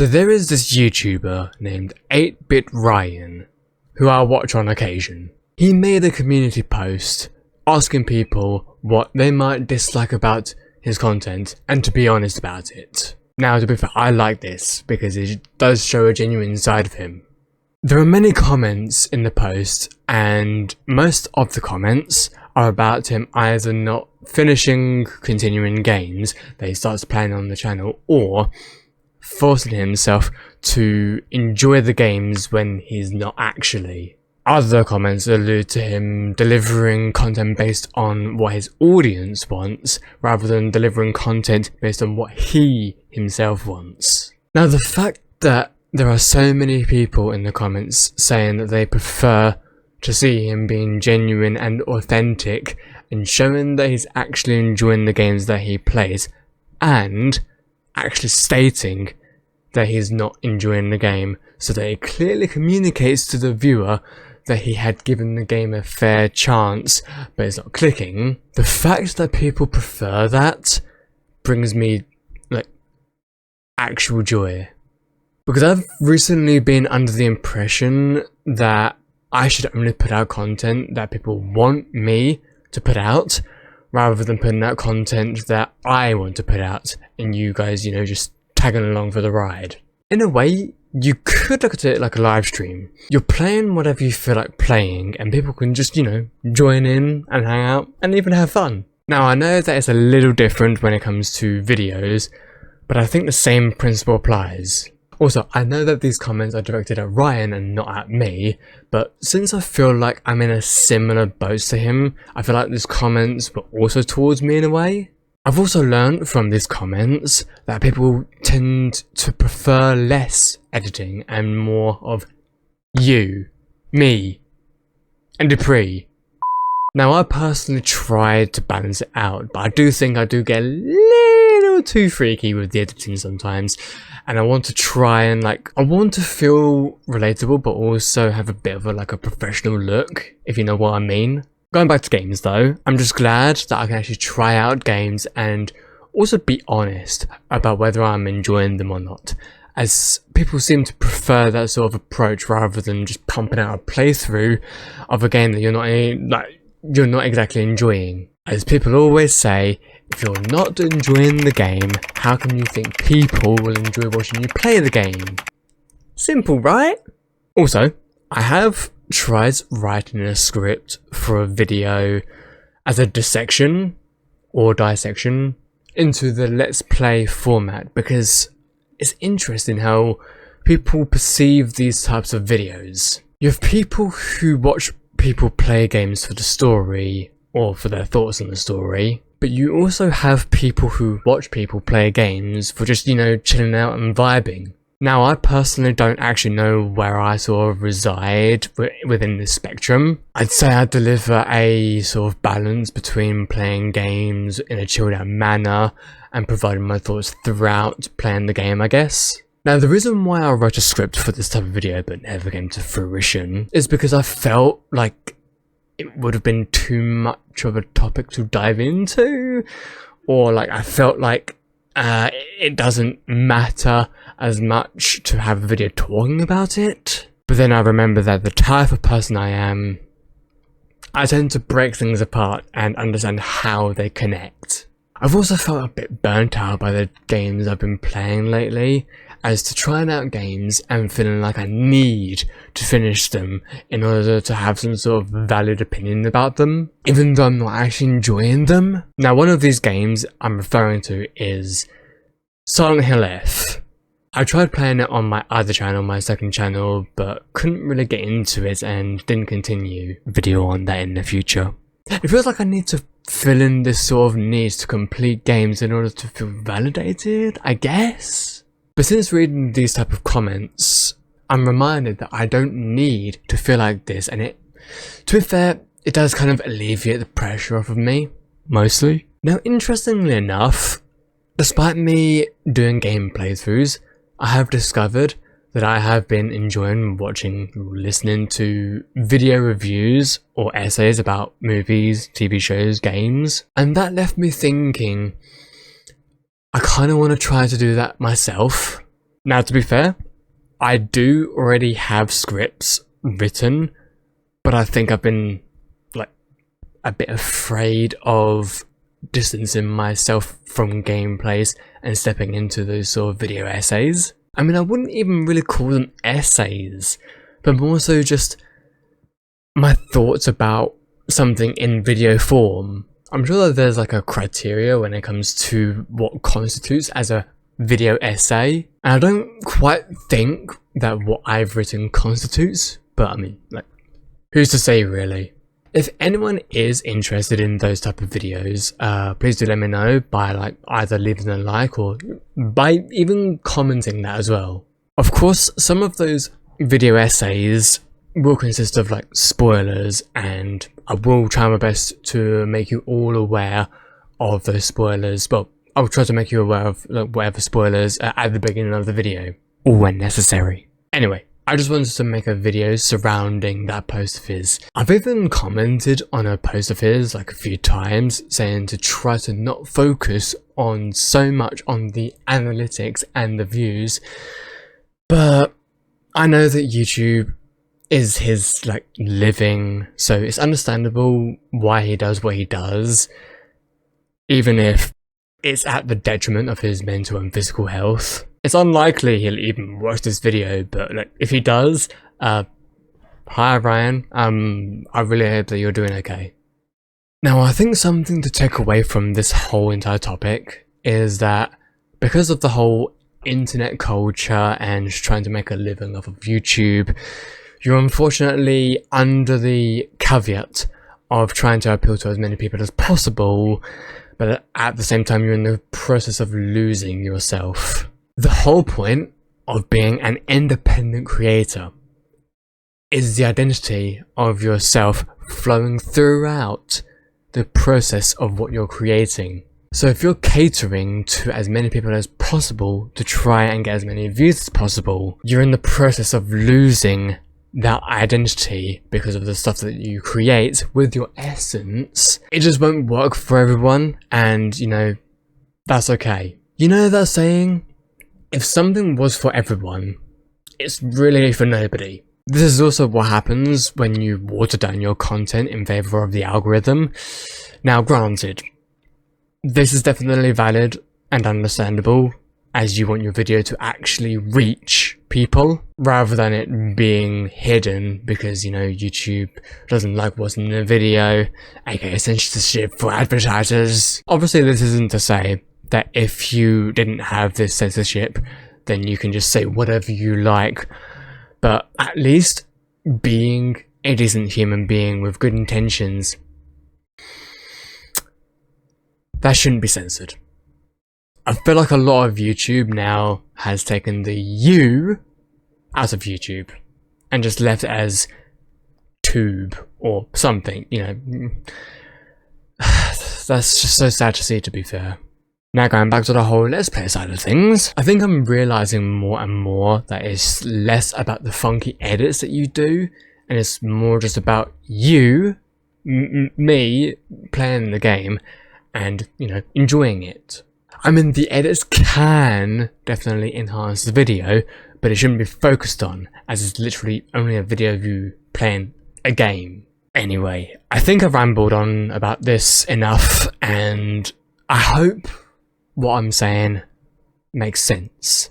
So there is this YouTuber named 8-Bit Ryan, who I watch on occasion. He made a community post asking people what they might dislike about his content and to be honest about it. Now, to be fair, I like this because it does show a genuine side of him. There are many comments in the post, and most of the comments are about him either not finishing continuing games that he starts playing on the channel, or forcing himself to enjoy the games when he's not actually. Other comments allude to him delivering content based on what his audience wants, rather than delivering content based on what he himself wants. Now, the fact that there are so many people in the comments saying that they prefer to see him being genuine and authentic and showing that he's actually enjoying the games that he plays, and actually stating that he's not enjoying the game, so that it clearly communicates to the viewer that he had given the game a fair chance, but it's not clicking. The fact that people prefer that brings me, like, actual joy. Because I've recently been under the impression that I should only put out content that people want me to put out, rather than putting out content that I want to put out, and you guys, just tagging along for the ride. In a way, you could look at it like a live stream. You're playing whatever you feel like playing, and people can just, join in and hang out and even have fun. Now, I know that it's a little different when it comes to videos, but I think the same principle applies. Also, I know that these comments are directed at Ryan and not at me, but since I feel like I'm in a similar boat to him, I feel like these comments were also towards me in a way. I've also learned from these comments that people tend to prefer less editing and more of you, me, and Dupree. Now, I personally tried to balance it out, but I do think I do get a little too freaky with the editing sometimes, and I want to try and I want to feel relatable, but also have a bit of a professional look, if you know what I mean. Going back to games though, I'm just glad that I can actually try out games and also be honest about whether I'm enjoying them or not, as people seem to prefer that sort of approach rather than just pumping out a playthrough of a game that you're not exactly enjoying. As people always say, if you're not enjoying the game, how can you think people will enjoy watching you play the game? Simple, right? Also, I have tried writing a script for a video as a dissection or dissection into the Let's Play format, because it's interesting how people perceive these types of videos. You have people who watch people play games for the story or for their thoughts on the story, but you also have people who watch people play games for just, chilling out and vibing. Now, I personally don't actually know where I sort of reside within this spectrum. I'd say I deliver a sort of balance between playing games in a chilled out manner and providing my thoughts throughout playing the game, I guess. Now, the reason why I wrote a script for this type of video but never came to fruition is because I felt like it would have been too much of a topic to dive into, or I felt like it doesn't matter as much to have a video talking about it. But then I remember that the type of person I am, I tend to break things apart and understand how they connect. I've also felt a bit burnt out by the games I've been playing lately, as to trying out games and feeling like I need to finish them in order to have some sort of valid opinion about them, even though I'm not actually enjoying them. Now, one of these games I'm referring to is Silent Hill F. I tried playing it on my other channel, my second channel, but couldn't really get into it and didn't continue video on that in the future. It feels like I need to fill in this sort of need to complete games in order to feel validated, I guess? But since reading these type of comments, I'm reminded that I don't need to feel like this, and to be fair, it does kind of alleviate the pressure off of me, mostly. Now, interestingly enough, despite me doing game playthroughs, I have discovered that I have been enjoying listening to video reviews or essays about movies, TV shows, games, and that left me thinking I kind of want to try to do that myself. Now, to be fair, I do already have scripts written, but I think I've been like a bit afraid of distancing myself from gameplays and stepping into those sort of video essays. I mean, I wouldn't even really call them essays, but more so just my thoughts about something in video form. I'm sure that there's like a criteria when it comes to what constitutes as a video essay, and I don't quite think that what I've written constitutes, but I mean, like, who's to say really? If anyone is interested in those type of videos, please do let me know by like either leaving a like or by even commenting that as well. Of course, some of those video essays will consist of like spoilers, and I will try my best to make you all aware of those spoilers. Well, I'll try to make you aware of like whatever spoilers at the beginning of the video, or when necessary. Anyway, I just wanted to make a video surrounding that post of his. I've even commented on a post of his like a few times saying to try to not focus on so much on the analytics and the views, but I know that YouTube is his like living, so it's understandable why he does what he does, even if it's at the detriment of his mental and physical health. It's unlikely he'll even watch this video, but like, if he does, hi Ryan, I really hope that you're doing okay. Now, I think something to take away from this whole entire topic is that because of the whole internet culture and trying to make a living off of YouTube, you're unfortunately under the caveat of trying to appeal to as many people as possible, but at the same time you're in the process of losing yourself. The whole point of being an independent creator is the identity of yourself flowing throughout the process of what you're creating. So if you're catering to as many people as possible to try and get as many views as possible, you're in the process of losing that identity because of the stuff that you create with your essence. It just won't work for everyone, and you know, that's okay. You know that saying, if something was for everyone, it's really for nobody. This is also what happens when you water down your content in favor of the algorithm. Now granted, this is definitely valid and understandable, as you want your video to actually reach people rather than it being hidden because, you know, YouTube doesn't like what's in the video, aka censorship for advertisers. Obviously, this isn't to say that if you didn't have this censorship, then you can just say whatever you like, but at least being a decent human being with good intentions, that shouldn't be censored. I feel like a lot of YouTube now has taken the U out of YouTube and just left it as tube or something, you know. That's just so sad to see, to be fair. Now going back to the whole Let's Play side of things, I think I'm realising more and more that it's less about the funky edits that you do, and it's more just about you, me, playing the game and, you know, enjoying it. I mean, the edits can definitely enhance the video, but it shouldn't be focused on, as it's literally only a video of you playing a game. Anyway, I think I've rambled on about this enough, and I hope what I'm saying makes sense.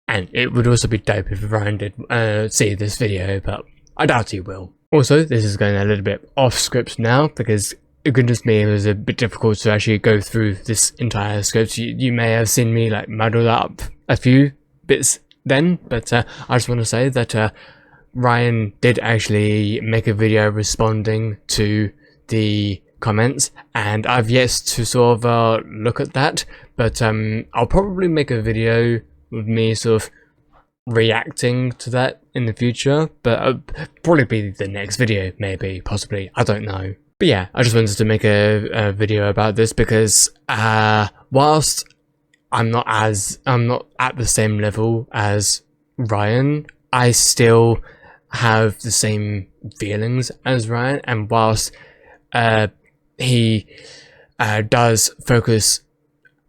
And it would also be dope if Ryan did see this video, but I doubt he will. Also, this is going a little bit off script now, because goodness me, it was a bit difficult to actually go through this entire script. You may have seen me like muddle up a few bits then, but I just want to say that Ryan did actually make a video responding to the comments, and I've yet to sort of look at that, but I'll probably make a video with me sort of reacting to that in the future, but probably be the next video, maybe, possibly, I don't know. But yeah, I just wanted to make a video about this because whilst I'm not at the same level as Ryan, I still have the same feelings as Ryan, and whilst he does focus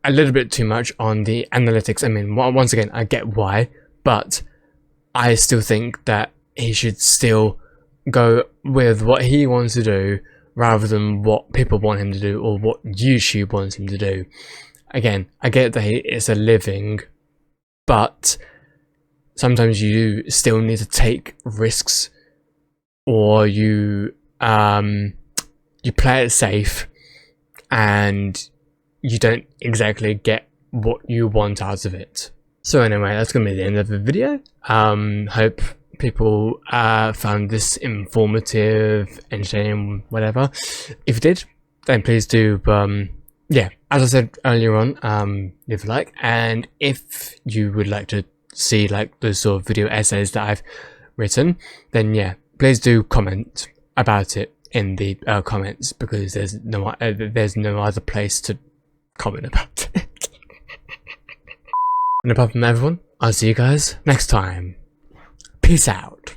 a little bit too much on the analytics. I mean, once again, I get why, but I still think that he should still go with what he wants to do rather than what people want him to do or what YouTube wants him to do. Again, I get that it's a living, but sometimes you still need to take risks, or you play it safe and you don't exactly get what you want out of it. So anyway, that's gonna be the end of the video. Hope people found this informative, entertaining, whatever. If you did, then please do yeah, as I said earlier on, leave a like, and if you would like to see like those sort of video essays that I've written, then yeah, please do comment about it in the comments, because there's no other place to comment about it. And apart from that, everyone, I'll see you guys next time. Peace out.